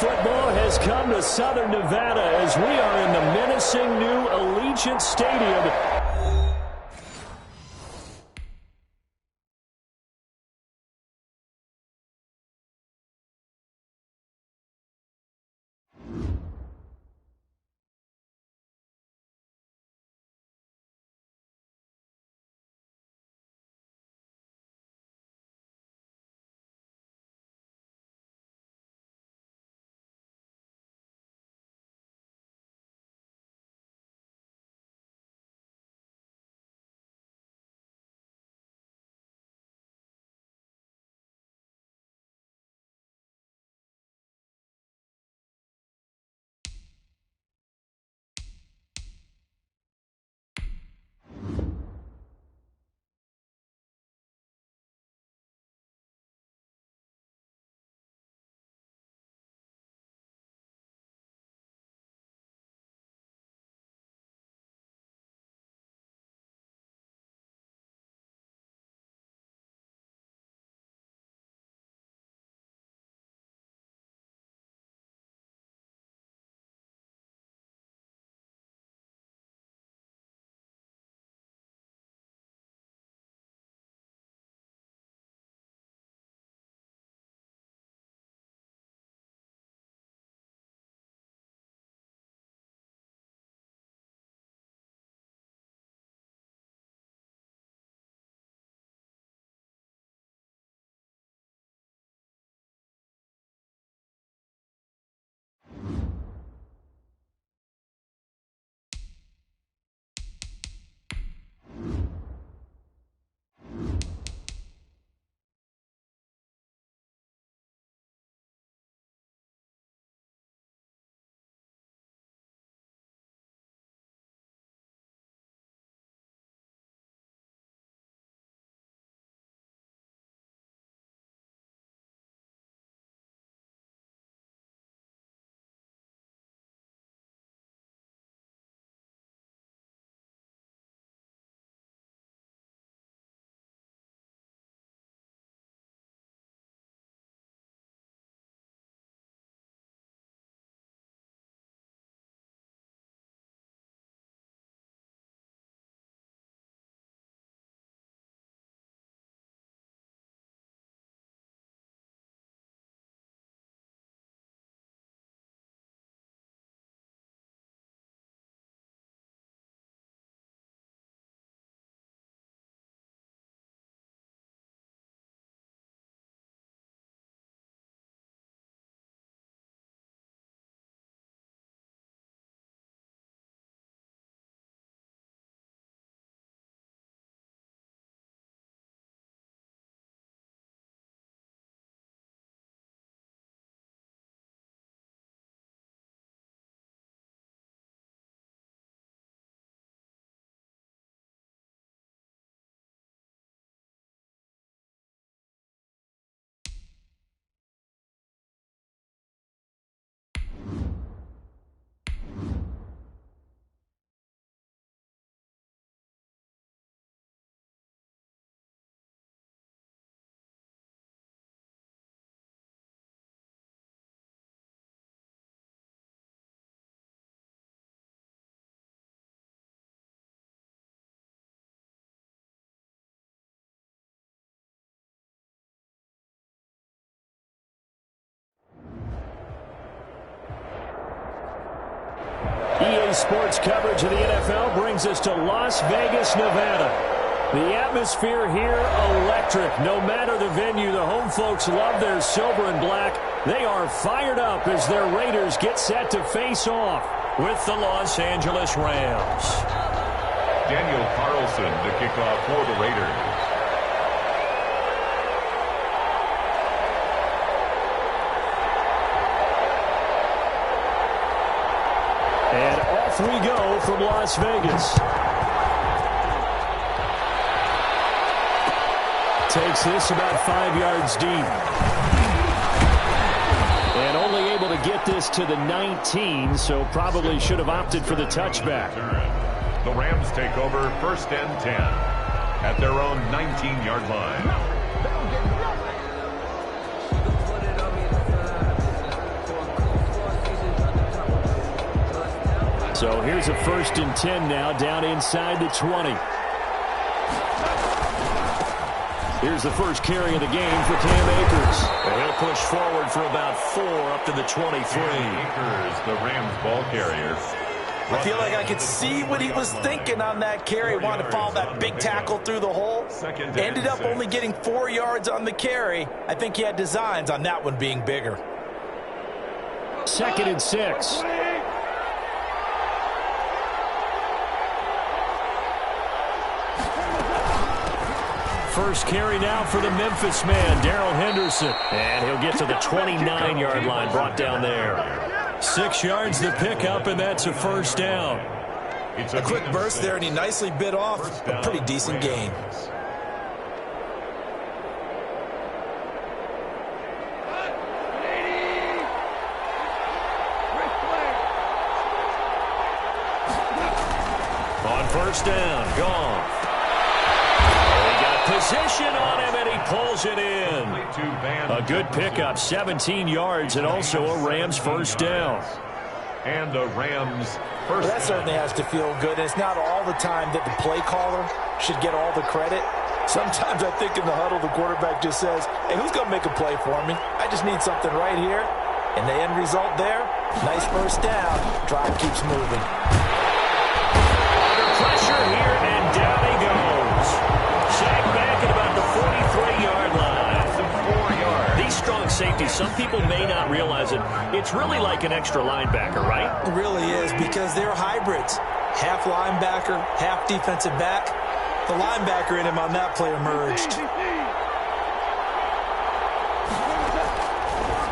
football has come to Southern Nevada as we are in the menacing new Allegiant Stadium. EA Sports coverage of the NFL brings us to Las Vegas, Nevada. The atmosphere here, electric. No matter the venue, the home folks love their silver and black. They are fired up as their Raiders get set to face off with the Los Angeles Rams. Daniel Carlson to kick off for the Raiders. And off we go from Las Vegas. Takes this about 5 yards deep. And only able to get this to the 19, so probably should have opted for the touchback. The Rams take over 1st and 10 at their own 19-yard line. So here's a 1st and 10 now, down inside the 20. Here's the first carry of the game for Cam Akers. And he'll push forward for about 4 up to the 23. Akers, the Rams ball carrier. I feel like I could see what he was thinking on that carry. Wanted to follow that big tackle through the hole. Ended up only getting 4 yards on the carry. I think he had designs on that one being bigger. 2nd and 6. First carry now for the Memphis man, Darrell Henderson. And he'll get to the 29-yard line, brought down there. 6 yards the pickup, and that's a 1st down. It's a quick burst there, and he nicely bit off a pretty decent gain. On 1st down, gone. Position on him, and he pulls it in. A good pickup, 17 yards, and also a Rams 1st down. And a Rams Well, that certainly has to feel good. It's not all the time that the play caller should get all the credit. Sometimes I think in the huddle, the quarterback just says, hey, who's going to make a play for me? I just need something right here. And the end result there, nice 1st down. Drive keeps moving. Under pressure here, and down he goes. Sacked back at about the 43-yard line. 4 yards. These strong safeties, some people may not realize it. It's really like an extra linebacker, right? It really is, because they're hybrids. Half linebacker, half defensive back. The linebacker in him on that play emerged.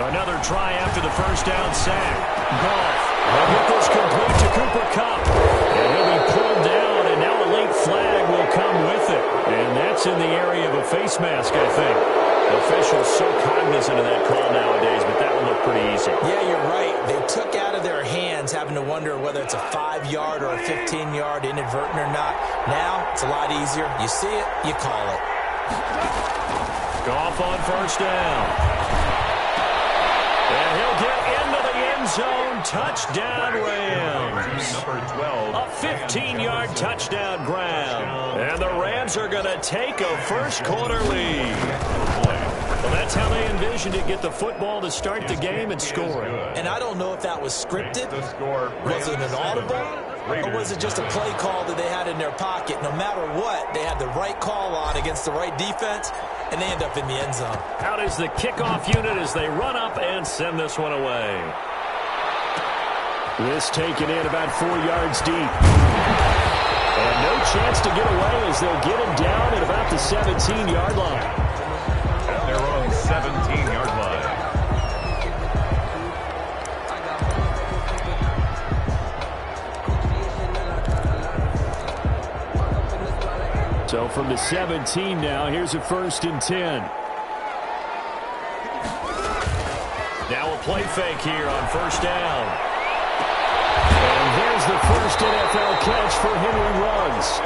Another try after the 1st down sack. Goff will get this complete to Cooper Kupp. And he'll be pulled down, and now a late flag will come with it. And that's in the area of a face mask, I think. Officials so cognizant of that call nowadays, but that one looked pretty easy. Yeah, you're right. They took out of their hands having to wonder whether it's a 5-yard or a 15-yard inadvertent or not. Now, it's a lot easier. You see it, you call it. Goff on 1st down. And he'll get into the end zone. Touchdown, Rams. Number 12. A 15-yard touchdown grab. And the Rams are going to take a first-quarter lead. Well, that's how they envisioned it. Get the football to start the game and score it. And I don't know if that was scripted. Was it an audible? Or was it just a play call that they had in their pocket? No matter what, they had the right call on against the right defense, and they end up in the end zone. Out is the kickoff unit as they run up and send this one away. This taken in about 4 yards deep. And no chance to get away as they'll get him down at about the 17-yard line. At their own 17-yard line. So from the 17 now, here's a 1st and 10. Now a play fake here on 1st down. And there's the first NFL catch for Henry Ruggs.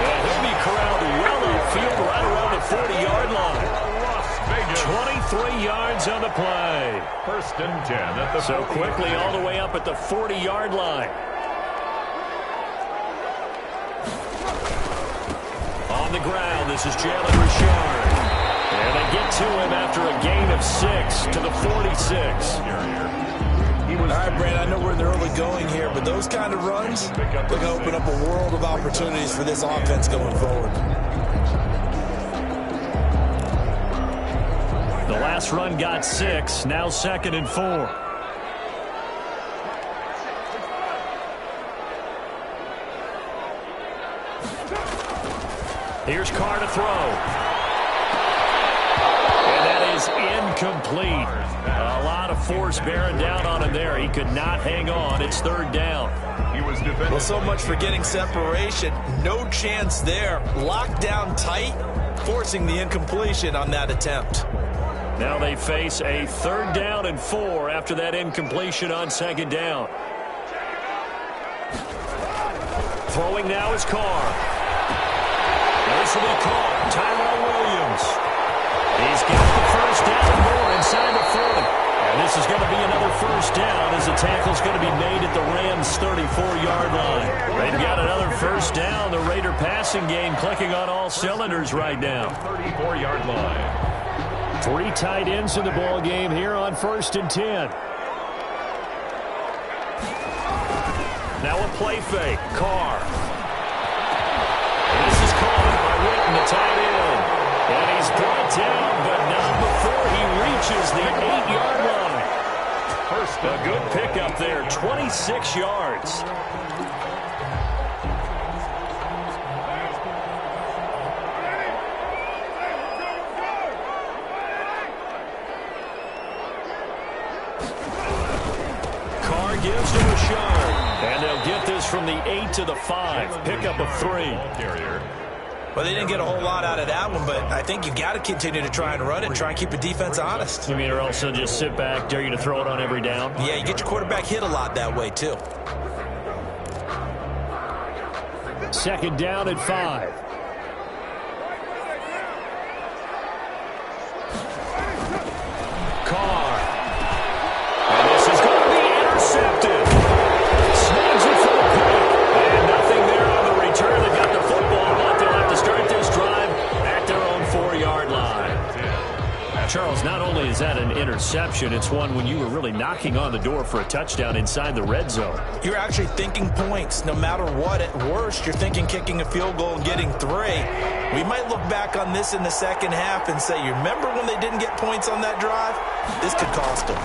And he'll be corralled well upfield right around the 40-yard line. 23 yards on the play. 1st and 10 at the So quickly all the way up at the 40-yard line. On the ground, this is Jalen Richard. And they get to him after a gain of 6 to the 46. All right, Brad, I know we're in the early going here, but those kind of runs, they're going to open up a world of opportunities for this offense going forward. The last run got 6, now 2nd and 4. Here's Carr to throw. And that is incomplete. A lot of force bearing down on him there. He could not hang on. It's 3rd down. Well, so much for getting separation. No chance there. Locked down tight, forcing the incompletion on that attempt. Now they face a 3rd down and 4 after that incompletion on 2nd down. Throwing now is Carr. This will be caught. Tyrell Williams. He's got the 1st down and more inside the 40. And this is going to be another first down as the tackle's going to be made at the Rams' 34-yard line. They've got another first down. The Raider passing game clicking on all cylinders right now. 34-yard line. 3 tight ends in the ball game here on 1st and 10. Now a play fake. Carr. This is caught by Witten, the tight end. And he's brought down, but not before he reaches the 8-yard line. First, a good pickup there, 26 yards. Carr gives to Rashard. And they'll get this from the 8 to the 5. Pickup of 3. Well, they didn't get a whole lot out of that one, but I think you got to continue to try and run it and try and keep the defense honest. You mean, or else they'll just sit back, dare you to throw it on every down? Yeah, you get your quarterback hit a lot that way, too. 2nd down at 5. Carr. And this is going to be intercepted. Snags it for the pick. And nothing there on the return. They got the football, but they'll have to start this drive at their own 4-yard line. Charles, not only is that an interception, it's one when you were really knocking on the door for a touchdown inside the red zone. You're actually thinking points. No matter what, at worst, you're thinking kicking a field goal and getting 3. We might look back on this in the second half and say, you remember when they didn't get points on that drive? This could cost them.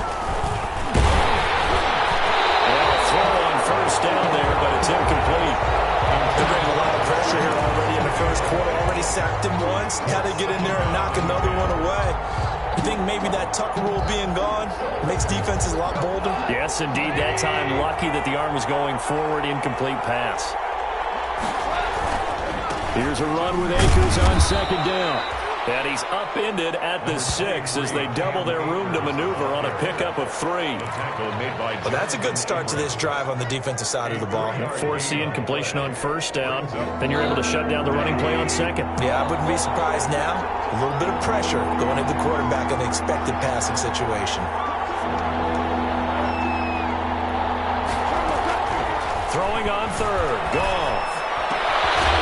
Well, throw on first down there, but it's incomplete. They're bringing a lot of pressure here already in the first quarter. Already sacked him once. Got to get in there and knock another one away. You think maybe that tuck rule being gone makes defenses a lot bolder? Yes, indeed. That time, lucky that the arm was going forward. Incomplete pass. Here's a run with Akers on 2nd down. And he's upended at the 6 as they double their room to maneuver on a pickup of 3. Well, that's a good start to this drive on the defensive side of the ball. Force the incompletion on first down. Then you're able to shut down the running play on 2nd. Yeah, I wouldn't be surprised now. A little bit of pressure going at the quarterback in the expected passing situation. Throwing on 3rd. Goff.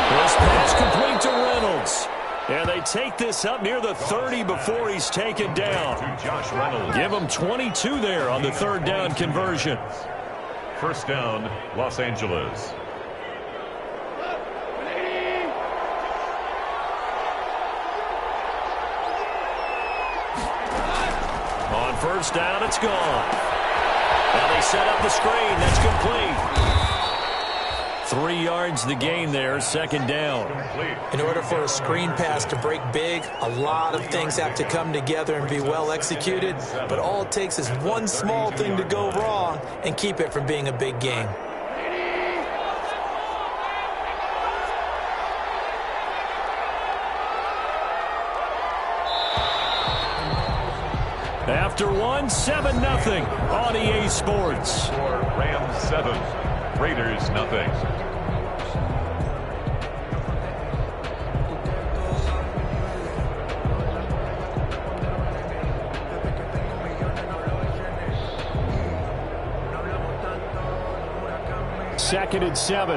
This pass complete to Reynolds. And they take this up near the 30 before he's taken down. Josh Reynolds. Give him 22 there on the 3rd down conversion. First down, Los Angeles. On first down, it's gone. Now they set up the screen. That's complete. 3 yards the gain there, 2nd down. In order for a screen pass to break big, a lot of things have to come together and be well executed, but all it takes is one small thing to go wrong and keep it from being a big game. After 7-0 on EA Sports. Rams 7, Raiders nothing. Second and 7.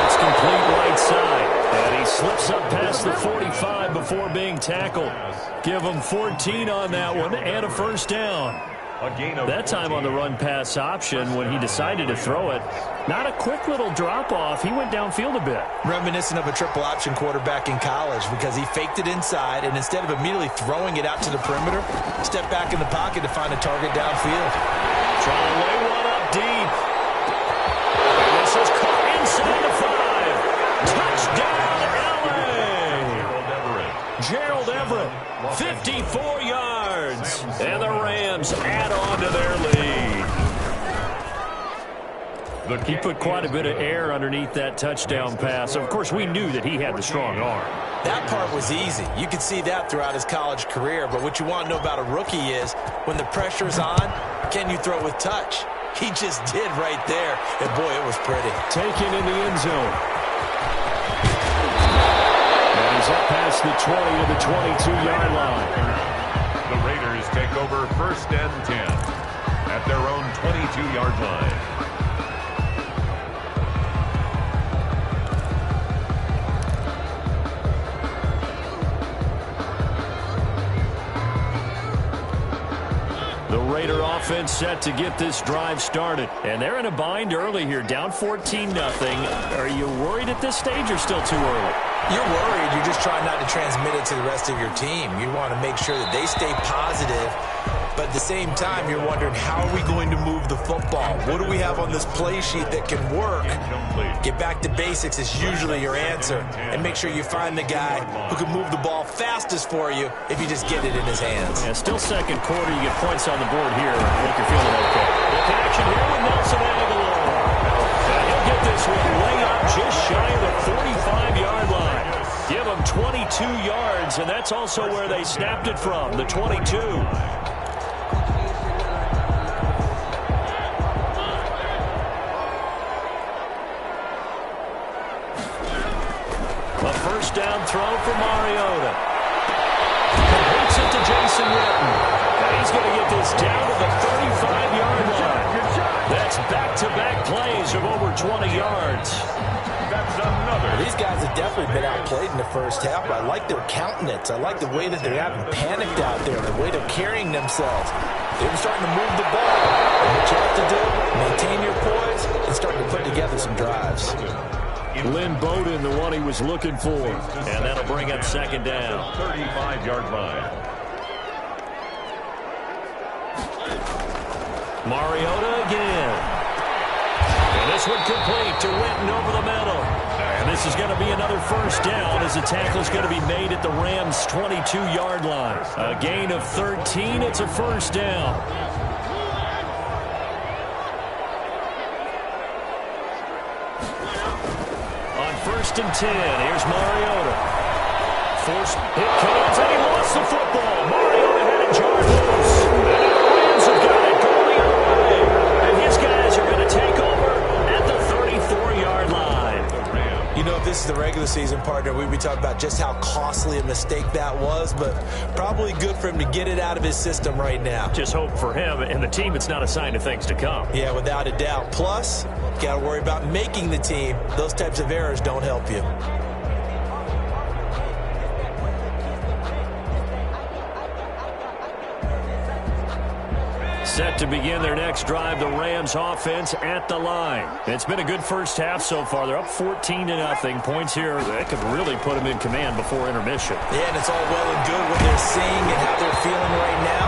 It's complete right side. And he slips up past the 45 before being tackled. Give him 14 on that one and a first down. That time on the run-pass option when he decided to throw it. Not a quick little drop-off. He went downfield a bit. Reminiscent of a triple-option quarterback in college because he faked it inside, and instead of immediately throwing it out to the perimeter, stepped back in the pocket to find a target downfield. Trying to lay one up deep. And this is caught inside the 5. Touchdown, L.A. Gerald Everett, 54 yards. And the Rams add on to their lead. He put quite a bit of air underneath that touchdown pass. Of course, we knew that he had the strong arm. That part was easy. You could see that throughout his college career. But what you want to know about a rookie is when the pressure's on, can you throw with touch? He just did right there. And, boy, it was pretty. Taken in the end zone. the 20 to the 22-yard line. The Raiders take over 1st and 10 at their own 22-yard line. The Raider offense set to get this drive started. And they're in a bind early here, down 14-0. Are you worried at this stage or still too early? You're worried. You're just trying not to transmit it to the rest of your team. You want to make sure that they stay positive. But at the same time, you're wondering, how are we going to move the football? What do we have on this play sheet that can work? Get back to basics is usually your answer. And make sure you find the guy who can move the ball fastest for you if you just get it in his hands. Yeah, still second quarter. You get points on the board here. I think you're feeling okay. The connection here with Nelson Aguilar. And he'll get this one way up just shy of the 45-yard line. Give him 22 yards, and that's also where they snapped it from, the 22. A first down throw for Mariota. Completes it to Jason Witten. And he's going to get this down to the 35-yard line. That's back-to-back plays of over 20 yards. That's another. These guys have definitely been outplayed in the first half. I like their countenance. I like the way that they're having panicked out there, the way they're carrying themselves. They're starting to move the ball. And what you have to do, maintain your poise and start to put together some drives. Lynn Bowden, the one he was looking for. And that'll bring up second down. 35-yard line. Mariota again. And this one complete to Witten over the middle. And this is going to be another first down as the tackle's going to be made at the Rams' 22-yard line. A gain of 13. It's a first down. First and 10. Here's Mariota. Forced hit comes, and he lost the football. Mariota had it jarred loose. And the Rams have got it going away. And his guys are going to take over at the 34-yard line. You know, if this is the regular season, partner, we'd be talking about just how costly a mistake that was, but probably good for him to get it out of his system right now. Just hope for him and the team it's not a sign of things to come. Yeah, without a doubt. Plus, got to worry about making the team. Those types of errors don't help you. Set to begin their next drive, the Rams offense at the line. It's been a good first half so far. They're up 14-0. Points here that could really put them in command before intermission. Yeah, and it's all well and good what they're seeing and how they're feeling right now.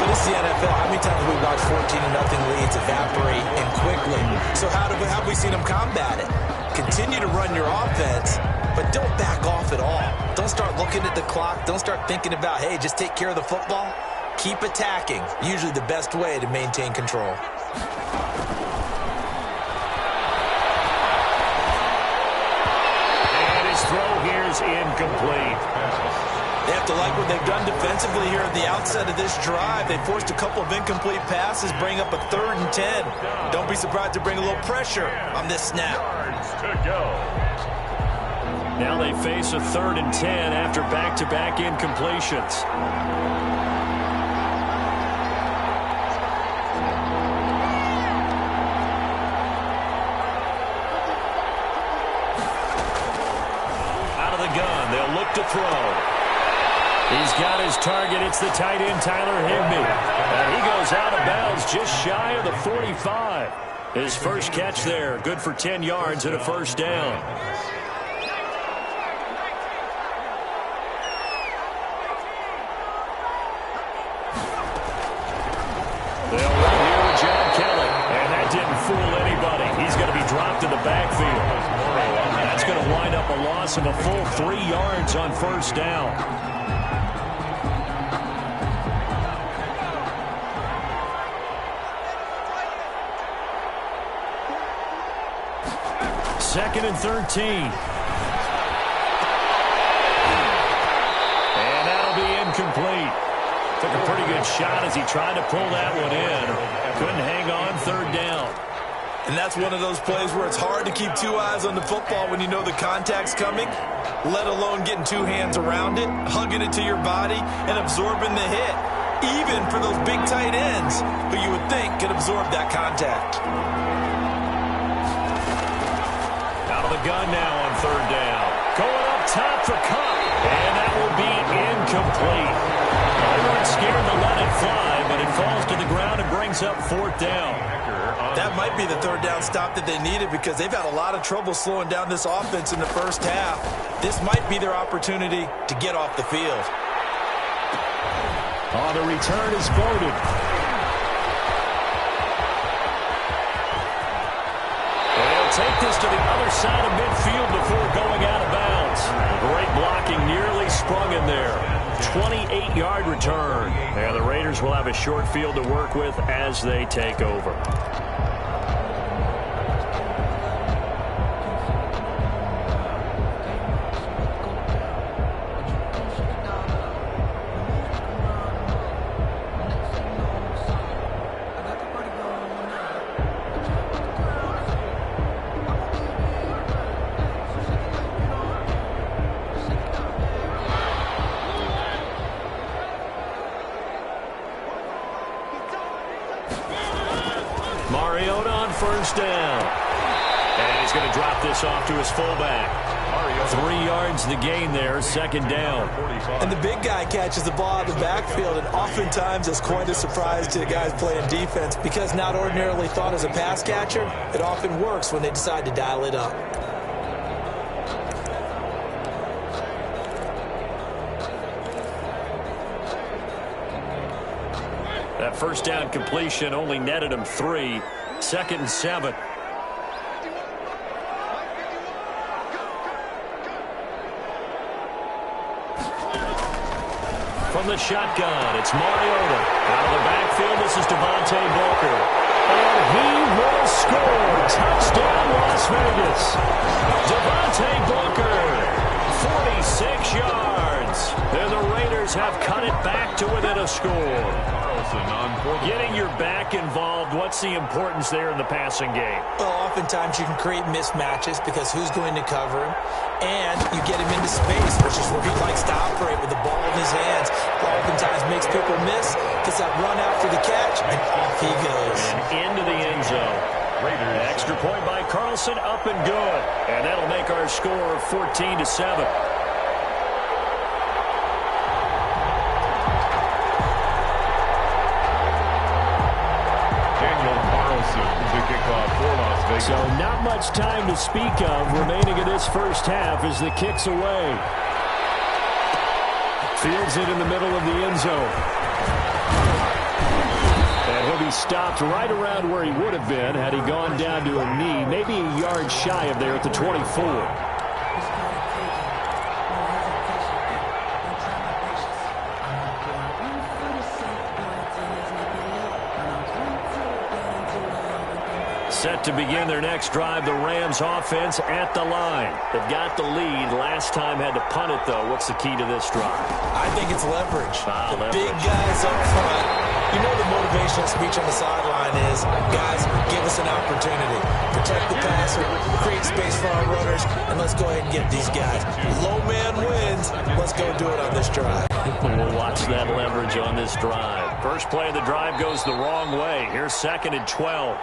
But it's the NFL. How many times have we watched 14-0 leads evaporate and quickly? So how have we seen them combat it? Continue to run your offense, but don't back off at all. Don't start looking at the clock. Don't start thinking about, hey, just take care of the football. Keep attacking. Usually the best way to maintain control. And his throw here is incomplete. They have to like what they've done defensively here at the outset of this drive. They forced a couple of incomplete passes, bring up a 3rd and 10. Don't be surprised to bring a little pressure on this snap. Now they face a 3rd and 10 after back-to-back incompletions. Out of the gun, they'll look to throw. He's got his target. It's the tight end, Tyler Higbee. And he goes out of bounds just shy of the 45. His first catch there, good for 10 yards and a first down. They'll run here with John Kelly. And that didn't fool anybody. He's going to be dropped in the backfield. That's going to wind up a loss of a full 3 yards on first down. Second and 13. And that'll be incomplete. Took a pretty good shot as he tried to pull that one in. Couldn't hang on, third down. And that's one of those plays where it's hard to keep two eyes on the football when you know the contact's coming, let alone getting two hands around it, hugging it to your body, and absorbing the hit, even for those big tight ends who you would think could absorb that contact. Out of the gun now on third down. Going up top for Cup, and that will be incomplete. They weren't scared to let it fly, but it falls to the ground and brings up fourth down. That might be the third down stop that they needed because they've had a lot of trouble slowing down this offense in the first half. This might be their opportunity to get off the field. Oh, the return is voted. And he'll take this to the other side of midfield before going out of bounds. Great blocking, nearly sprung in there. 28-yard return. And the Raiders will have a short field to work with as they take over. First down. And he's going to drop this off to his fullback. 3 yards the gain there, second down. And the big guy catches the ball out of the backfield, and oftentimes it's quite a surprise to the guys playing defense because not ordinarily thought as a pass catcher, it often works when they decide to dial it up. That first down completion only netted him 3. Second and 7. From the shotgun, it's Mariota. Out of the backfield, this is Devontae Booker. And he will score. Touchdown, Las Vegas. Devontae Booker, 46 yards. And the Raiders have cut it back to within a score. Getting your back involved, what's the importance there in the passing game? Well, oftentimes you can create mismatches because who's going to cover him, and you get him into space, which is where he likes to operate with the ball in his hands. Oftentimes makes people miss, gets that run out for the catch, and off he goes. And into the end zone. Raiders. Extra point by Carlson, up and good. And that'll make our score 14-7. So not much time to speak of remaining in this first half as the kick's away. Fields it in the middle of the end zone. And he'll be stopped right around where he would have been had he gone down to a knee, maybe a yard shy of there at the 24. Set to begin their next drive, the Rams offense at the line. They've got the lead. Last time had to punt it, though. What's the key to this drive? I think it's leverage. Leverage. Big guys up front. You know the motivational speech on the sideline is, guys, give us an opportunity. Protect the passer, create space for our runners, and let's go ahead and get these guys. Low man wins. Let's go do it on this drive. We'll watch that leverage on this drive. First play of the drive goes the wrong way. Here's 2nd and 12.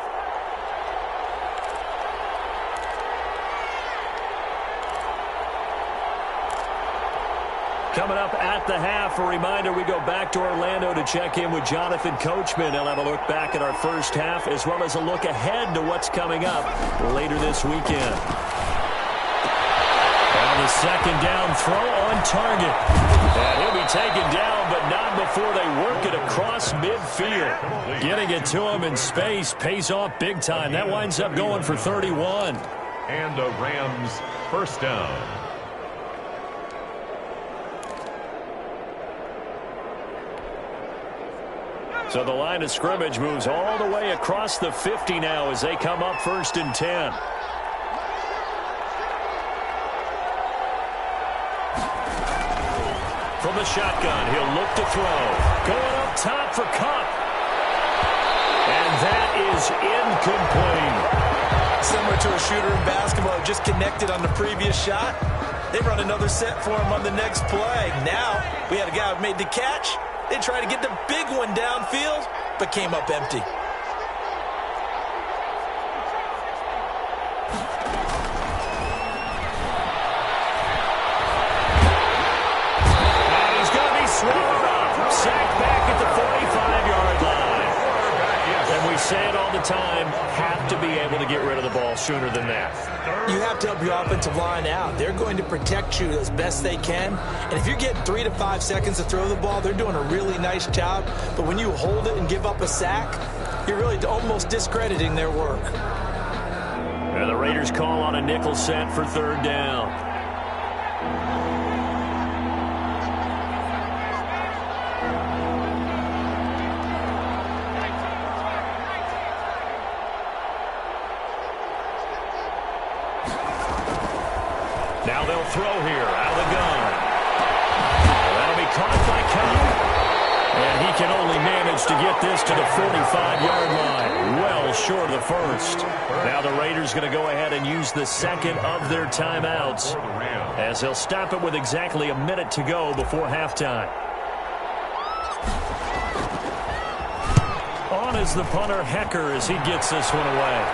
Coming up at the half, a reminder, we go back to Orlando to check in with Jonathan Coachman. He'll have a look back at our first half as well as a look ahead to what's coming up later this weekend. And the second down throw on target. And he'll be taken down, but not before they work it across midfield. Getting it to him in space pays off big time. That winds up going for 31. And a Rams first down. So the line of scrimmage moves all the way across the 50 now as they come up 1st and 10. From the shotgun, he'll look to throw. Going up top for Cup. And that is incomplete. Similar to a shooter in basketball who just connected on the previous shot. They run another set for him on the next play. Now, we had a guy who made the catch. They tried to get the big one downfield, but came up empty. And he's going to be swallowed up. Sacked back at the 45-yard line. And we say it all the time, have to be able to get rid of the ball sooner than that. You have to help your offensive line out. They're going to protect you as best they can. And if you're getting 3 to 5 seconds to throw the ball, they're doing a really nice job. But when you hold it and give up a sack, you're really almost discrediting their work. And the Raiders call on a nickel set for third down. Now they'll throw here out of the gun. That'll be caught by Cobb. And he can only manage to get this to the 45-yard line. Well short of the first. Now the Raiders going to go ahead and use the second of their timeouts, as they'll stop it with exactly a minute to go before halftime. On is the punter, Hecker, as he gets this one away.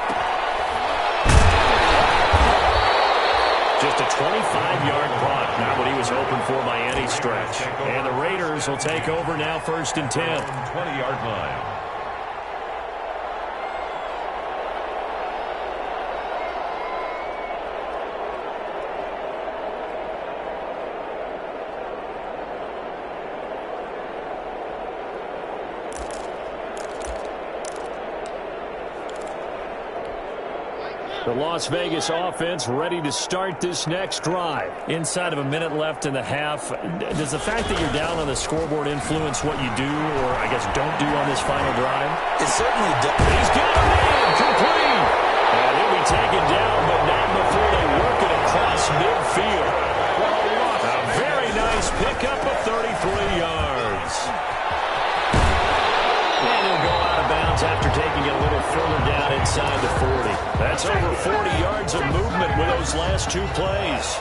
Just a 25-yard punt. Not what he was hoping for by any stretch. And the Raiders will take over now, 1st and 10. 20-yard line. The Las Vegas offense ready to start this next drive. Inside of a minute left in the half. Does the fact that you're down on the scoreboard influence what you do, or I guess don't do on this final drive? It certainly does. He's got a man complete. And he'll be taken down, but not before they work it across midfield. A very nice pickup of 33 yards. And he'll go out of bounds after taking it a little further down inside the 40. That's over 40 yards of movement with those last 2 plays.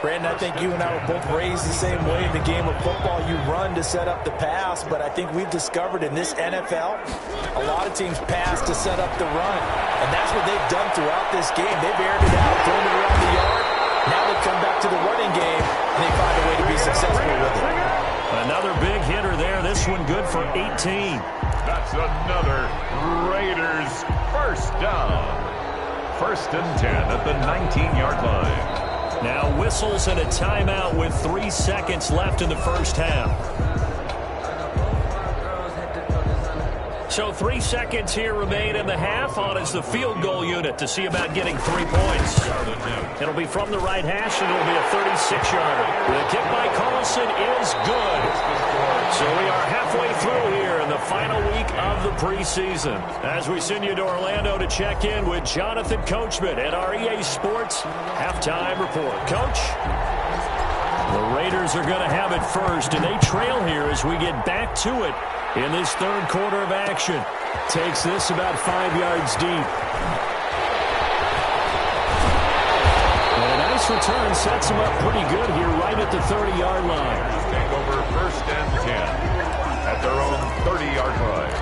Brandon, I think you and I were both raised the same way in the game of football. You run to set up the pass, but I think we've discovered in this NFL, a lot of teams pass to set up the run. And that's what they've done throughout this game. They've aired it out, thrown it around the yard. Now they come back to the running game, and they find a way to be successful with it. Another big hitter there. This one good for 18. That's another Raiders first down. 1st and 10 at the 19-yard line. Now whistles and a timeout with 3 seconds left in the first half. So 3 seconds here remain in the half. On is the field goal unit to see about getting 3 points. It'll be from the right hash, and it'll be a 36-yarder. The kick by Carlson is good. So we are halfway through here in the final week of the preseason, as we send you to Orlando to check in with Jonathan Coachman at our EA Sports Halftime Report. Coach? The Raiders are going to have it first, and they trail here as we get back to it in this third quarter of action. Takes this about 5 yards deep. And a nice return sets him up pretty good here right at the 30-yard line. Take over 1st and 10 at their own 30-yard line.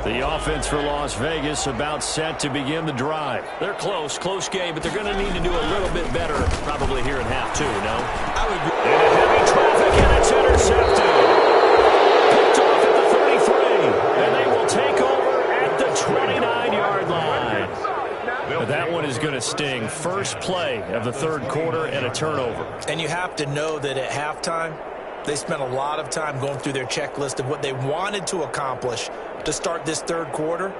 The offense for Las Vegas about set to begin the drive. They're close game, but they're going to need to do a little bit better probably here in half 2, no? I would agree. And heavy traffic, and it's intercepted. Picked off at the 33, and they will take over at the 29-yard line. But that one is going to sting. First play of the third quarter and a turnover. And you have to know that at halftime, they spent a lot of time going through their checklist of what they wanted to accomplish to start this third quarter.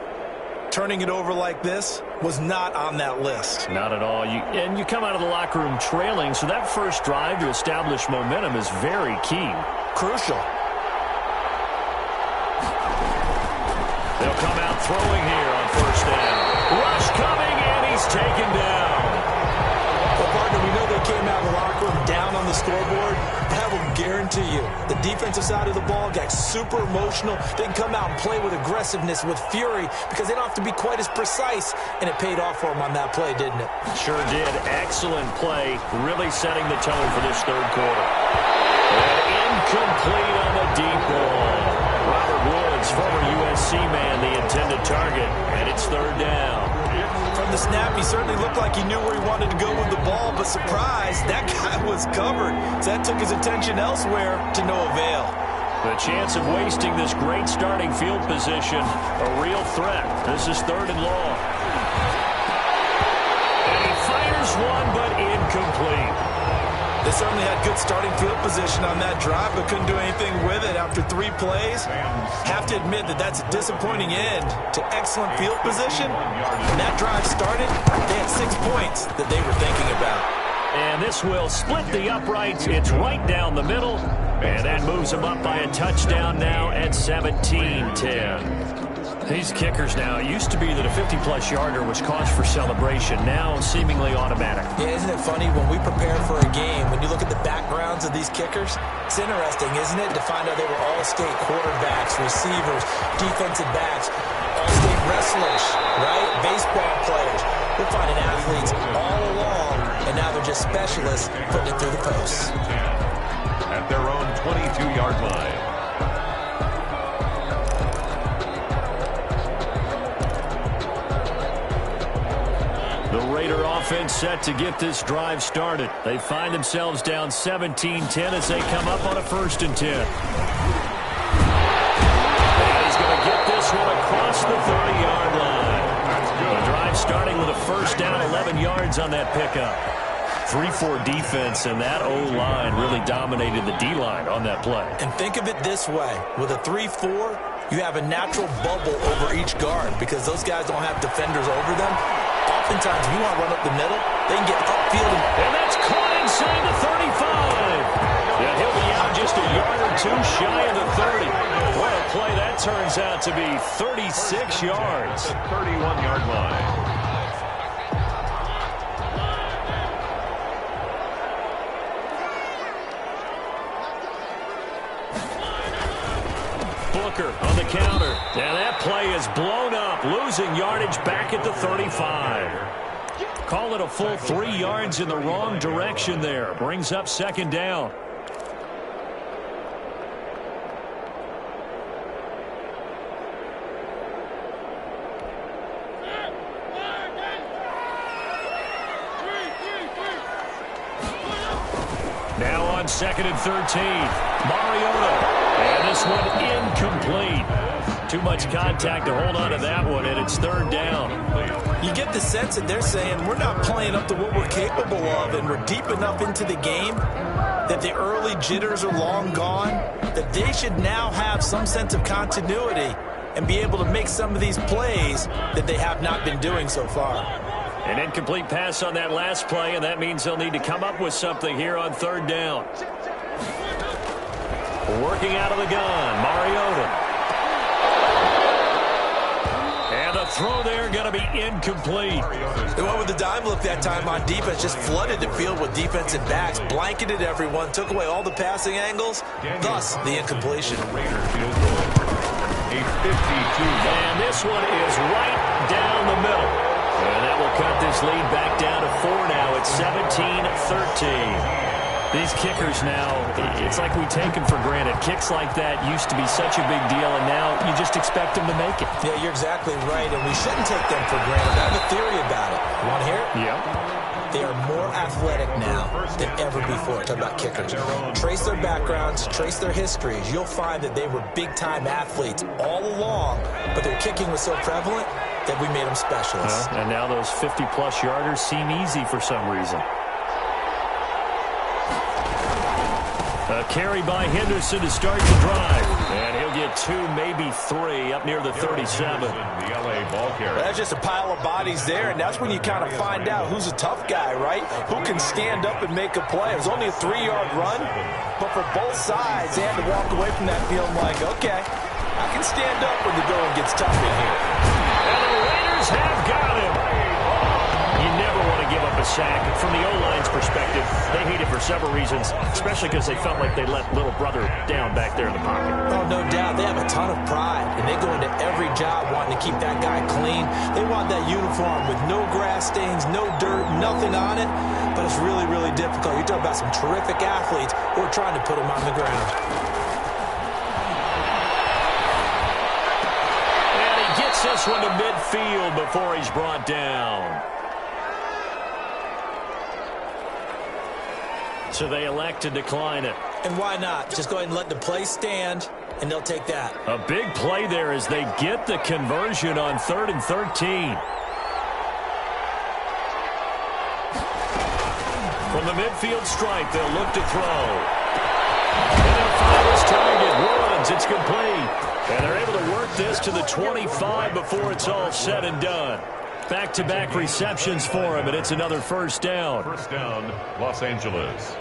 Turning it over like this was not on that list. Not at all. And you come out of the locker room trailing, so that first drive to establish momentum is very key. Crucial. They'll come out throwing here on 1st down. Rush coming, and he's taken down. Well, partner, we know they came out of the locker room down on the scoreboard. That will guarantee you, the defensive side of the ball got super emotional. They can come out and play with aggressiveness, with fury, because they don't have to be quite as precise, and it paid off for them on that play, didn't it? Sure did. Excellent play, really setting the tone for this third quarter. And incomplete on the deep ball. Robert Woods, former USC man, the intended target, and it's third down. From the snap, he certainly looked like he knew where he wanted to go with the ball, but surprise, that guy was covered. So that took his attention elsewhere to no avail. The chance of wasting this great starting field position, a real threat. This is third and long. And he fires one, but incomplete. They certainly had good starting field position on that drive, but couldn't do anything with it after 3 plays. Have to admit that that's a disappointing end to excellent field position. When that drive started, they had 6 points that they were thinking about. And this will split the uprights. It's right down the middle. And that moves them up by a touchdown now at 17-10. These kickers now, it used to be that a 50-plus yarder was cause for celebration. Now seemingly automatic. Yeah, isn't it funny when we prepare for a game, when you look at the backgrounds of these kickers, it's interesting, isn't it, to find out they were all-state quarterbacks, receivers, defensive backs, all-state wrestlers, right? Baseball players. We're finding athletes all along, and now they're just specialists putting it through the posts. At their own 22-yard line. The Raider offense set to get this drive started. They find themselves down 17-10 as they come up on a 1st and 10. And he's going to get this one across the 30-yard line. The drive starting with a 1st down, 11 yards on that pickup. 3-4 defense, and that O-line really dominated the D-line on that play. And think of it this way. With a 3-4, you have a natural bubble over each guard because those guys don't have defenders over them. Oftentimes, if you want to run up the middle, they can get upfield. And that's caught inside the 35. Yeah, he'll be out just a yard or 2 shy of the 30. What a play that turns out to be, 36 yards. 31-yard line. On the counter. And that play is blown up, losing yardage back at the 35. Call it a full 3 yards in the wrong direction there. Brings up 2nd down. Now on 2nd and 13. Mariota. And this one incomplete. Too much contact to hold on to that one, and it's 3rd down. You get the sense that they're saying we're not playing up to what we're capable of, and we're deep enough into the game that the early jitters are long gone, that they should now have some sense of continuity and be able to make some of these plays that they have not been doing so far. An incomplete pass on that last play, and that means they'll need to come up with something here on 3rd down. Working out of the gun, Mariota. And the throw there going to be incomplete. They went with the dime look that time on defense, just flooded the field with defensive backs, blanketed everyone, took away all the passing angles, thus the incompletion. And this one is right down the middle. And that will cut this lead back down to 4 now. It's 17-13. These kickers now, it's like we take them for granted. Kicks like that used to be such a big deal, and now you just expect them to make it. Yeah, you're exactly right, and we shouldn't take them for granted. I have a theory about it. You want to hear it? Yeah. They are more athletic now than ever before. Talk about kickers. Trace their backgrounds, trace their histories. You'll find that they were big-time athletes all along, but their kicking was so prevalent that we made them specialists. And now those 50-plus yarders seem easy for some reason. A carry by Henderson to start the drive. And he'll get 2, maybe 3 up near the 37. The LA ball carrier. That's just a pile of bodies there, and that's when you kind of find out who's a tough guy, right? Who can stand up and make a play. It was only a 3-yard run, but for both sides, they had to walk away from that feeling like, okay, I can stand up when the going gets tough in here. And the Raiders have got him. You never want to give up a sack. From the O-line's perspective, they hate it for several reasons, especially because they felt like they let little brother down back there in the pocket. Oh, no doubt. They have a ton of pride, and they go into every job wanting to keep that guy clean. They want that uniform with no grass stains, no dirt, nothing on it. But it's really, really difficult. You're talking about some terrific athletes who are trying to put him on the ground. And he gets this one to midfield before he's brought down. So they elect to decline it. And why not? Just go ahead and let the play stand, and they'll take that. A big play there as they get the conversion on 3rd and 13. From the midfield stripe, they'll look to throw. And they'll find his target. Runs, it's complete. And they're able to work this to the 25 before it's all said and done. Back-to-back receptions for him, and it's another first down. First down, Los Angeles.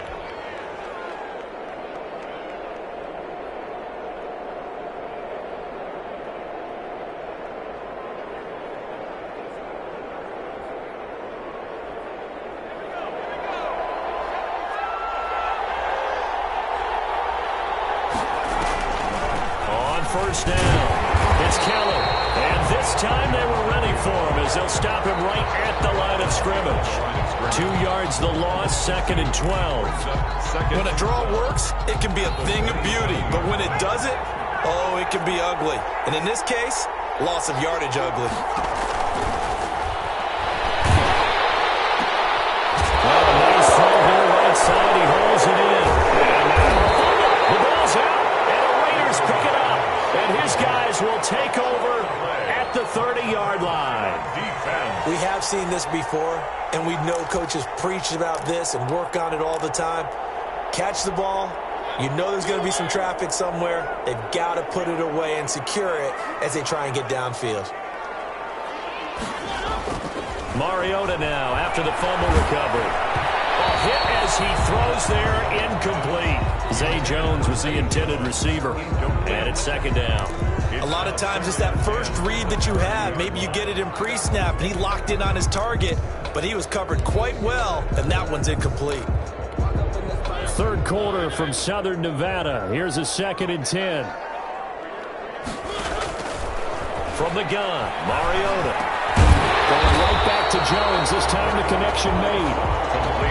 First down. It's Keller. And this time they were ready for him as they'll stop him right at the line of scrimmage. 2 yards the loss, 2nd and 12. When a draw works, it can be a thing of beauty. But when it doesn't, oh, it can be ugly. And in this case, loss of yardage ugly. Well, a nice throw here right side. He holds it in. And the ball's out. And the Raiders pick it up. And his guys will take over at the 30-yard line. Defense. We have seen this before, and we know coaches preach about this and work on it all the time. Catch the ball. You know there's going to be some traffic somewhere. They've got to put it away and secure it as they try and get downfield. Mariota now after the fumble recovery. A hit as he throws there, incomplete. Zay Jones was the intended receiver. And it's 2nd down. A lot of times it's that first read that you have. Maybe you get it in pre-snap, and he locked in on his target, but he was covered quite well, and that one's incomplete. 3rd quarter from Southern Nevada. Here's a 2nd and 10. From the gun, Mariota. Going right back to Jones. This time the connection made.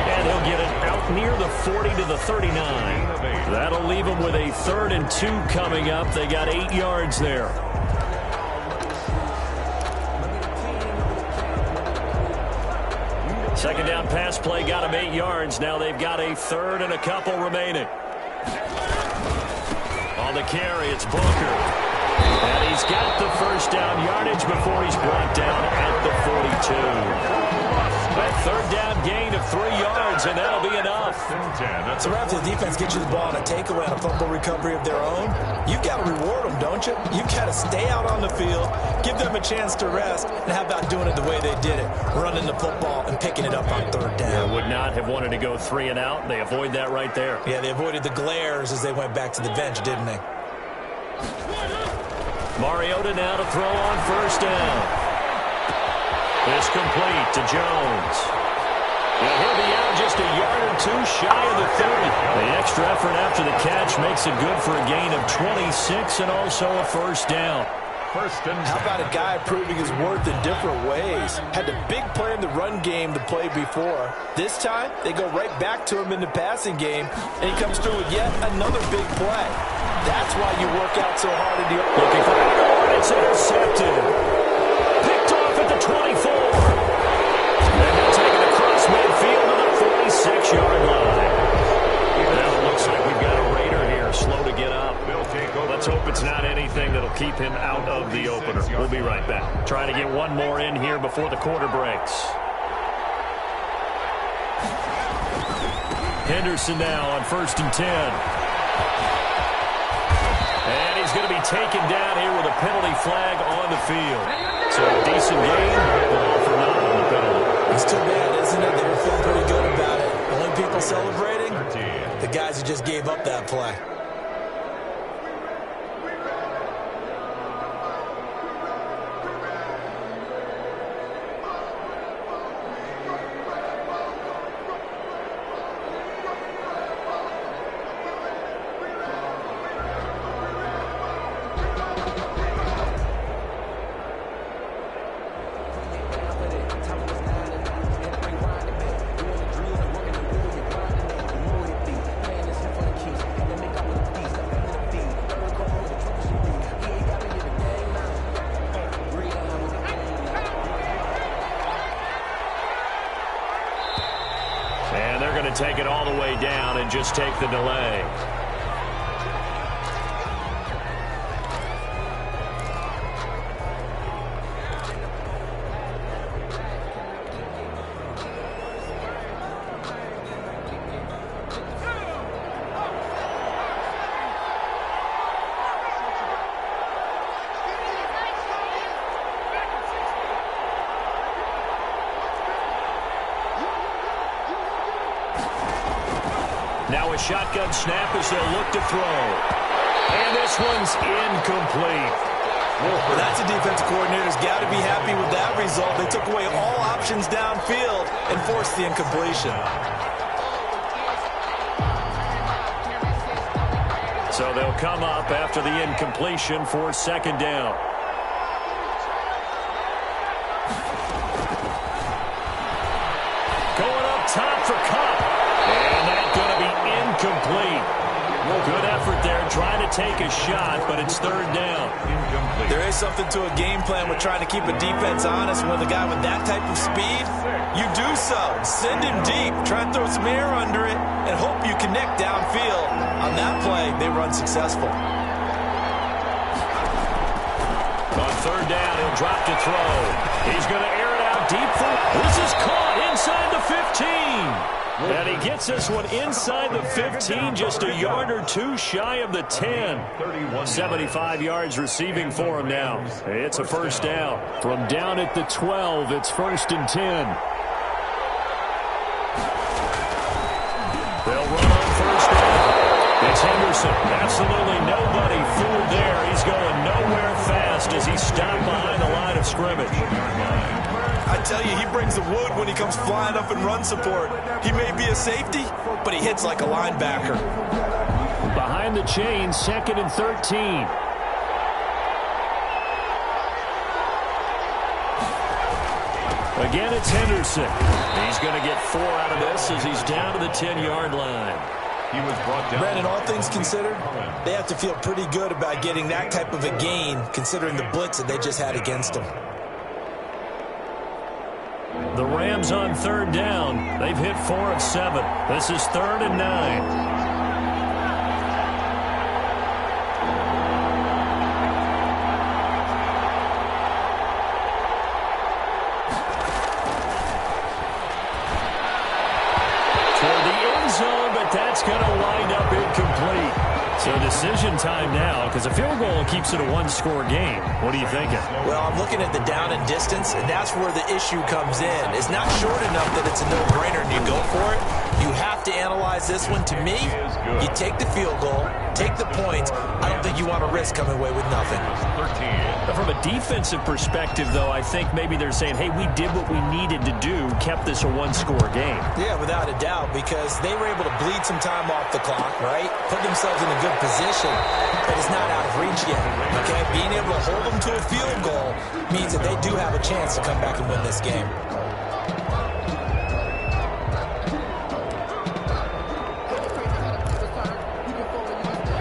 And he'll get it out near the 40 to the 39. That'll leave him with a 3rd and 2 coming up. They got 8 yards there. Second down pass play got him 8 yards. Now they've got a 3rd and a couple remaining. On the carry, it's Booker. And he's got the first down yardage before he's brought down at the 42. That 3rd down gain of 3 yards, and that'll be enough. So right after the defense gets you the ball on a takeaway and a fumble recovery of their own, you've got to reward them, don't you? You've got to stay out on the field, give them a chance to rest, and how about doing it the way they did it, running the football and picking it up on 3rd down. Yeah, would not have wanted to go 3 and out. They avoid that right there. Yeah, they avoided the glares as they went back to the bench, didn't they? Mariota now to throw on 1st down. It's complete to Jones. And he'll be out just a yard or 2 shy of the 30. The extra effort after the catch makes it good for a gain of 26 and also a 1st down. How about a guy proving his worth in different ways? Had the big play in the run game to play before. This time, they go right back to him in the passing game, and he comes through with yet another big play. That's why you work out so hard in the... Looking for it, it's intercepted. Picked off at the 24. And he'll take it across midfield to the 46-yard line. Now it looks like we've got a Raider here, slow to get up. Let's hope it's not anything that'll keep him out of the opener. We'll be right back. Trying to get one more in here before the quarter breaks. Henderson now on 1st and 10. And he's going to be taken down here with a penalty flag on the field. So a decent game, all for naught on the penalty. It's too bad, isn't it? They were feeling pretty good about it. The only people celebrating, the guys who just gave up that play. take it all the way down and just take the delay. Now a shotgun snap as they'll look to throw. And this one's incomplete. Well, that's a defense coordinator's got to be happy with that result. They took away all options downfield and forced the incompletion. So they'll come up after the incompletion for second down. Going up top for Cup. And that's going to be incomplete. Good effort there trying to take a shot, but it's third down. Incomplete. There is something to a game plan with trying to keep a defense honest. When the guy with that type of speed, you do so. Send him deep. Try and throw some air under it and hope you connect downfield. On that play, they run successful. On third down, he'll drop to throw. He's going to air it out deep. This is caught inside the 15. And he gets this one inside the 15, just a yard or two shy of the 10. 75 yards receiving for him now. It's a first down. From down at the 12, it's 1st and 10. They'll run on first down. It's Henderson. Absolutely nobody fooled there. He's going nowhere fast as he stopped behind the line of scrimmage. I tell you, he brings the wood when he comes flying up in run support. He may be a safety, but he hits like a linebacker. Behind the chain, 2nd and 13. Again, it's Henderson. He's going to get 4 out of this as he's down to the 10-yard line. He was brought down. Brandon, all things considered, they have to feel pretty good about getting that type of a gain, considering the blitz that they just had against them. The Rams on third down. They've hit 4 of 7. This is 3rd and 9. That's going to wind up incomplete. So decision time now, because a field goal keeps it a one-score game. What are you thinking? Well, I'm looking at the down and distance, and that's where the issue comes in. It's not short enough that it's a no-brainer and you go for it. You have to analyze this one. To me, you take the field goal, take the points. I don't think you want to risk coming away with nothing. From a defensive perspective, though, I think maybe they're saying, hey, we did what we needed to do, kept this a one-score game. Yeah, without a doubt, because they were able to bleed some time off the clock, right? Put themselves in a good position, but it's not out of reach yet, okay? Being able to hold them to a field goal means that they do have a chance to come back and win this game.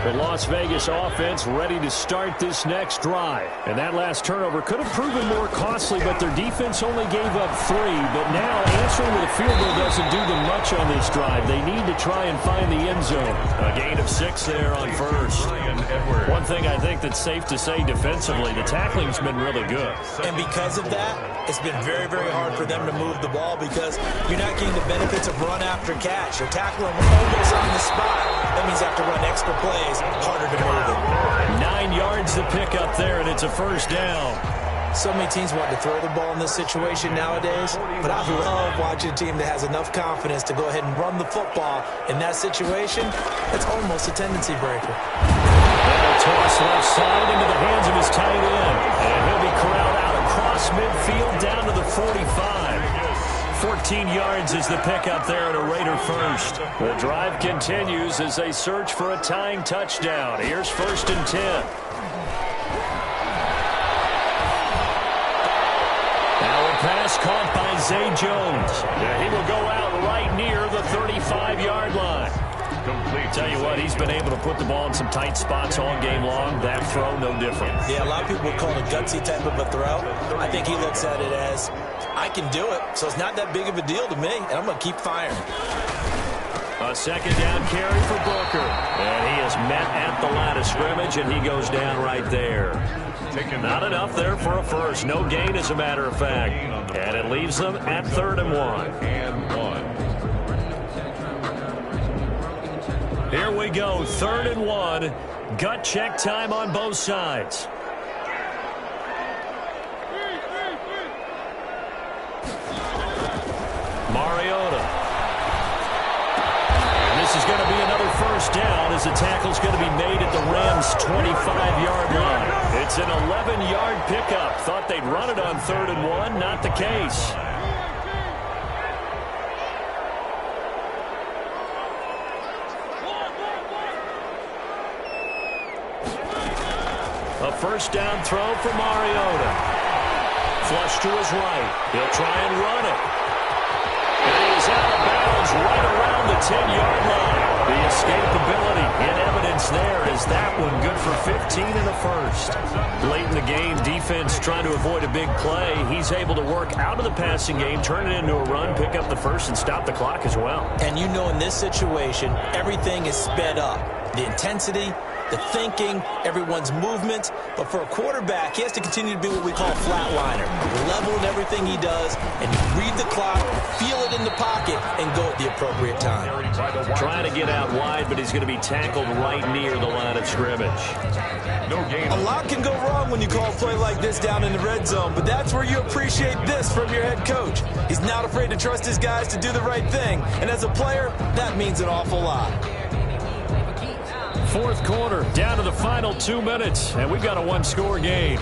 The Las Vegas offense ready to start this next drive. And that last turnover could have proven more costly, but their defense only gave up 3. But now answering with a field goal doesn't do them much on this drive. They need to try and find the end zone. A gain of 6 there on first. One thing I think that's safe to say defensively, the tackling's been really good. And because of that, it's been very, very hard for them to move the ball because you're not getting the benefits of run after catch. You're tackling almost on the spot. That means you have to run extra plays, harder to move it. 9 yards to pick up there, and it's a first down. So many teams want to throw the ball in this situation nowadays, but I love watching a team that has enough confidence to go ahead and run the football. In that situation, it's almost a tendency breaker. That'll toss left side into the hands of his tight end, and he'll be corralled out across midfield down to the 45. 14 yards is the pickup there at a Raider first. The drive continues as they search for a tying touchdown. Here's 1st and 10. Now a pass caught by Zay Jones. And he will go out right near the 35-yard line. Complete. Tell you what, he's been able to put the ball in some tight spots all game long. That throw, no different. Yeah, a lot of people would call it a gutsy type of a throw. I think he looks at it as, I can do it, so it's not that big of a deal to me, and I'm going to keep firing. A second down carry for Booker. And he is met at the line of scrimmage, and he goes down right there. Not enough there for a first. No gain, as a matter of fact. And it leaves them at 3rd and 1. Here we go, 3rd and 1. Gut check time on both sides. Mariota. And this is going to be another first down as the tackle's going to be made at the Rams' 25-yard line. It's an 11-yard pickup. Thought they'd run it on 3rd and 1. Not the case. A first down throw for Mariota. Flush to his right. He'll try and run it. And he's out of bounds right around the 10-yard line. The escapability in evidence there is that one good for 15 and a first. Late in the game, defense trying to avoid a big play. He's able to work out of the passing game, turn it into a run, pick up the first, and stop the clock as well. And you know in this situation, everything is sped up. The intensity, the thinking, everyone's movement. But for a quarterback, he has to continue to be what we call a flatliner. Level in everything he does, and read the clock, feel it in the pocket, and go at the appropriate time. Trying to get out wide, but he's going to be tackled right near the line of scrimmage. A lot can go wrong when you call a play like this down in the red zone, but that's where you appreciate this from your head coach. He's not afraid to trust his guys to do the right thing, and as a player, that means an awful lot. 4th quarter, down to the final 2 minutes, and we've got a one-score game.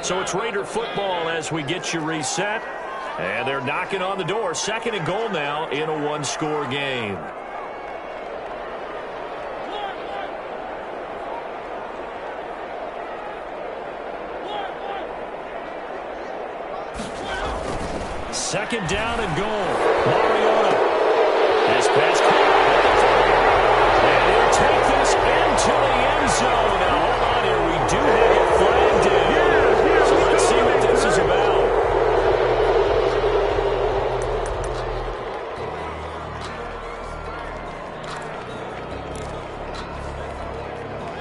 So it's Raider football as we get you reset, and they're knocking on the door. 2nd and goal now in a one-score game. Second down and goal. Mariota has passed. And he'll take this into the end zone. Now, hold on here. We do have it flagged in. So let's see what this is about.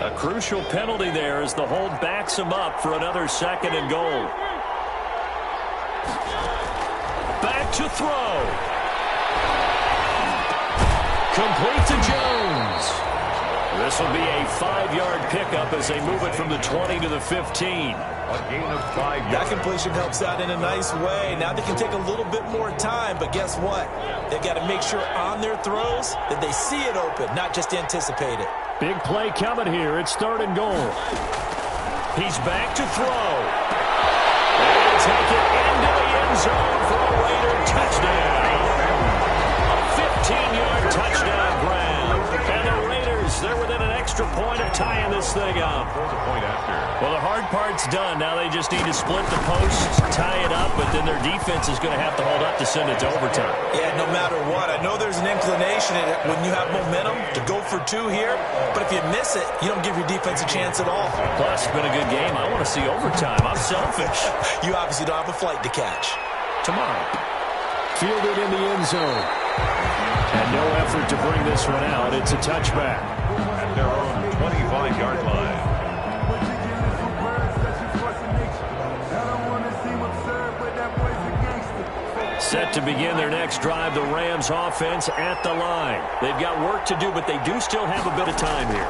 A crucial penalty there as the hold backs him up for another 2nd and goal. Back to throw. Complete to Jones. This will be a 5-yard pickup as they move it from the 20 to the 15. A gain of 5 yards. That completion helps out in a nice way. Now they can take a little bit more time, but guess what? They've got to make sure on their throws that they see it open, not just anticipate it. Big play coming here. It's 3rd and goal. He's back to throw. And take it into the end zone for a Raider touchdown. A 15-yard touchdown grab. And the Raiders, they're within an extra point of tying this thing up. Well, the hard part's done. Now they just need to split the posts, tie it up, but then their defense is going to have to hold up to send it to overtime. Yeah, no matter what. I know there's an inclination when you have momentum to go for 2 here, but if you miss it, you don't give your defense a chance at all. Plus, it's been a good game. I want to see overtime. I'm selfish. You obviously don't have a flight to catch. Tomorrow. Fielded in the end zone. And no effort to bring this one out. It's a touchback. At their own 25-yard line. Set to begin their next drive, the Rams offense at the line. They've got work to do, but they do still have a bit of time here.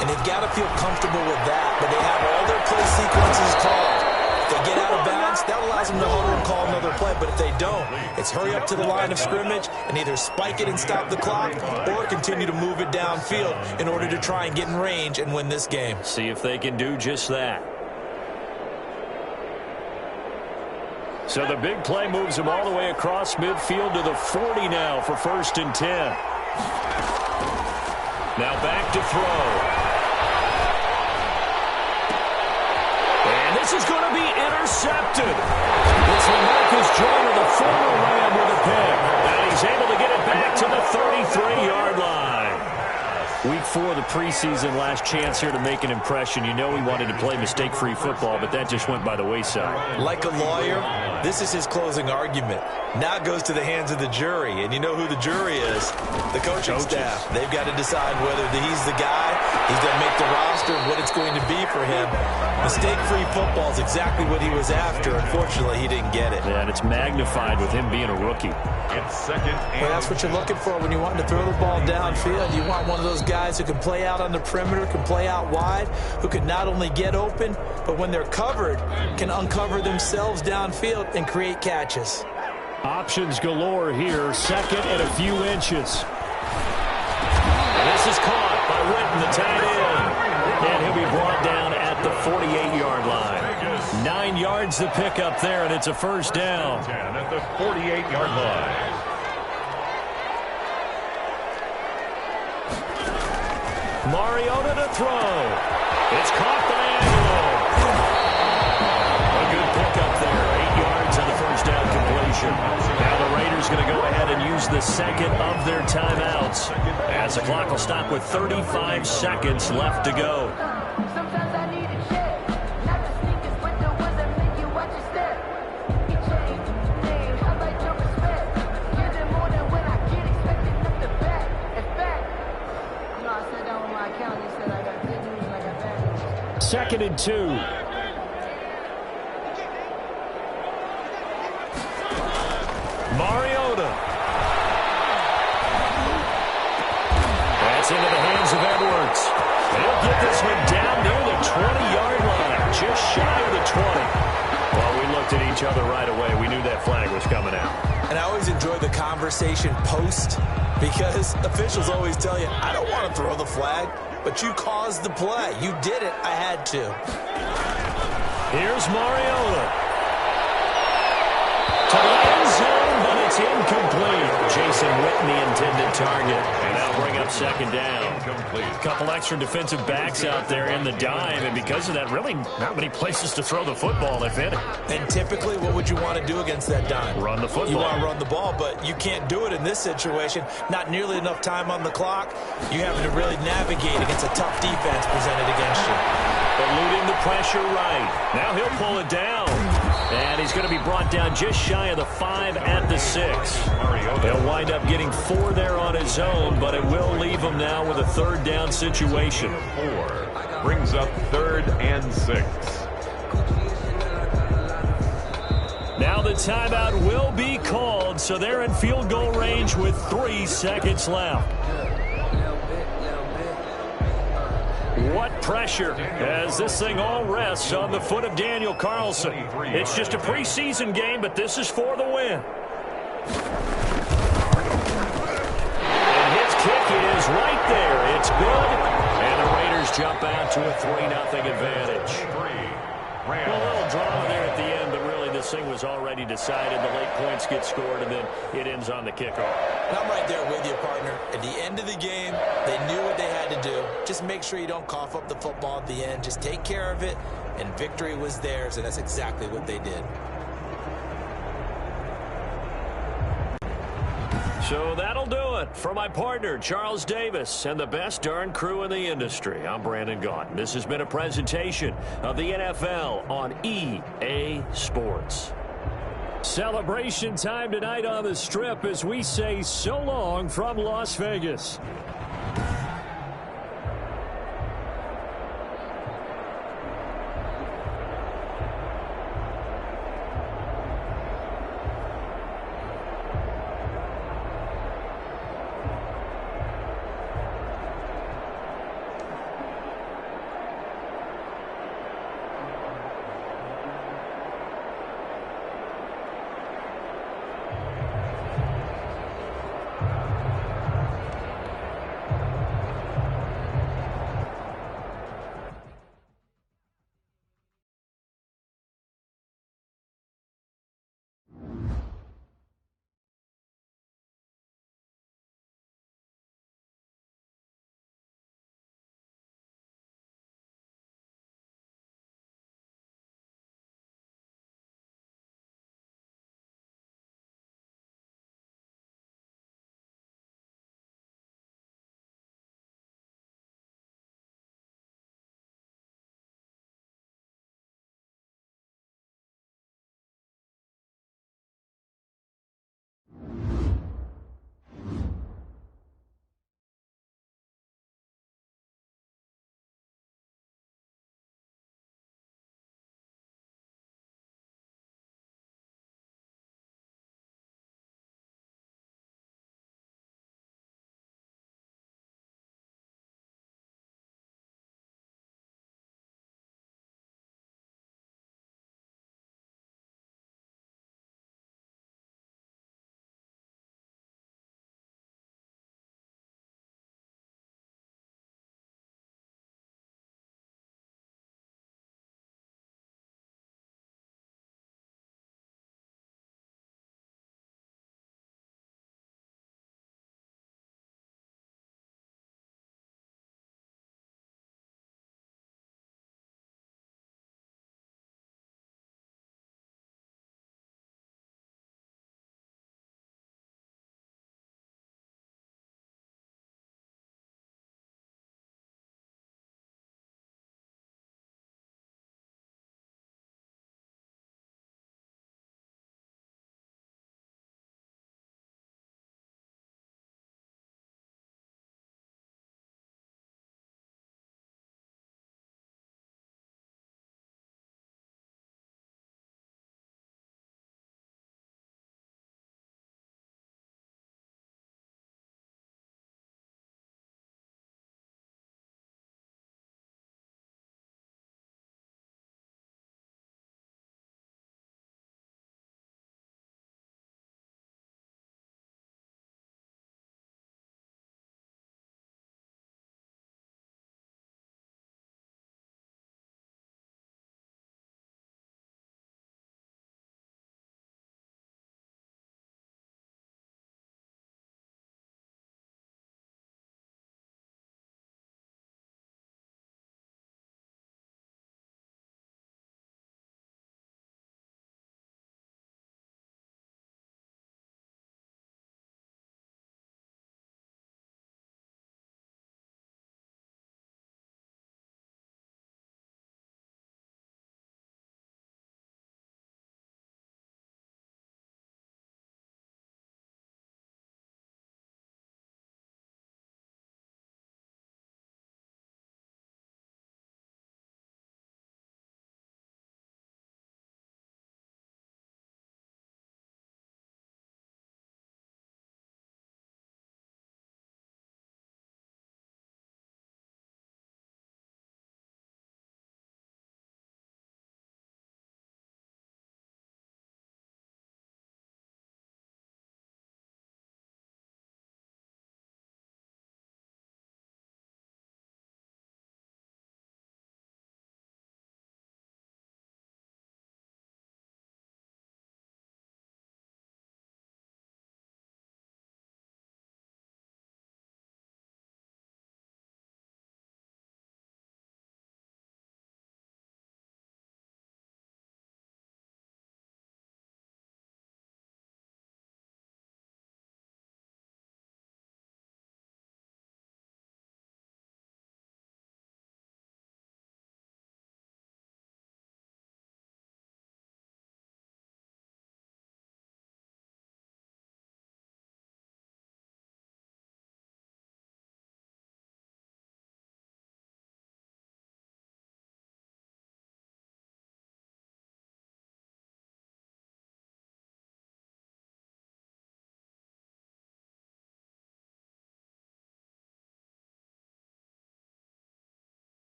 And they've got to feel comfortable with that, but they have all their play sequences called. If they get out of bounds, that allows them to huddle and call another play, but if they don't, it's hurry up to the line of scrimmage and either spike it and stop the clock or continue to move it downfield in order to try and get in range and win this game. See if they can do just that. So the big play moves him all the way across midfield to the 40 now for 1st and 10. Now back to throw. And this is going to be intercepted. It's LaMarcus Joyner, the former Ram, with a pick. And he's able to get it back to the 33-yard line. Week 4 of the preseason, last chance here to make an impression. You know he wanted to play mistake-free football, but that just went by the wayside. Like a lawyer, this is his closing argument. Now it goes to the hands of the jury, and you know who the jury is. The coaching staff. They've got to decide whether he's the guy, he's going to make the roster, and what it's going to be for him. Mistake-free football is exactly what he was after. Unfortunately, he didn't get it. Yeah, and it's magnified with him being a rookie. It's second and... Well, that's what you're looking for when you want to throw the ball downfield. You want one of those guys who can play out on the perimeter, can play out wide, who can not only get open, but when they're covered, can uncover themselves downfield and create catches. Options galore here. Second and a few inches. This is caught by Witten, the tight end. And he'll be brought down at the 48-yard line. 9 yards to pick up there, and it's a first down. 10 at the 48-yard line. Mariota to throw. It's caught by Angelo. A good pickup there. 8 yards on the first down completion. Now the Raiders going to go ahead and use the second of their timeouts, as the clock will stop with 35 seconds left to go. Second and 2. Mariota. That's into the hands of Edwards. And he'll get this one down near the 20-yard line, just shy of the 20. Well, we looked at each other right away. We knew that flag was coming out. And I always enjoy the conversation post, because officials always tell you, I don't want to throw the flag, but you caused the play. You did it. I had to. Here's Mariota. To the end zone, but it's incomplete. Jason Witten, the intended target. And that'll bring up second down. A couple extra defensive backs out there in the dime, and because of that, really not many places to throw the football, if any. And typically, what would you want to do against that dime? Run the football. You want to run the ball, but you can't do it in this situation. Not nearly enough time on the clock. You having to really navigate against a tough defense presented against you. Eluding the pressure right. Now he'll pull it down. And he's going to be brought down just shy of the 5 at the 6. He'll wind up getting 4 there on his own, but it will leave him now with a third down situation. 4 brings up 3rd and 6. Now the timeout will be called, so they're in field goal range with 3 seconds left. What pressure as this thing all rests on the foot of Daniel Carlson. It's just a preseason game, but this is for the win. And his kick is right there. It's good. And the Raiders jump out to a 3-0 advantage. Well, a little drama there at the end, but really this thing was already decided. The late points get scored, and then it ends on the kickoff. And I'm right there with you, partner. At the end of the game, they knew what they had to do. Just make sure you don't cough up the football at the end. Just take care of it, and victory was theirs, and that's exactly what they did. So that'll do it for my partner, Charles Davis, and the best darn crew in the industry. I'm Brandon Gaudin. This has been a presentation of the NFL on EA Sports. Celebration time tonight on the Strip as we say so long from Las Vegas.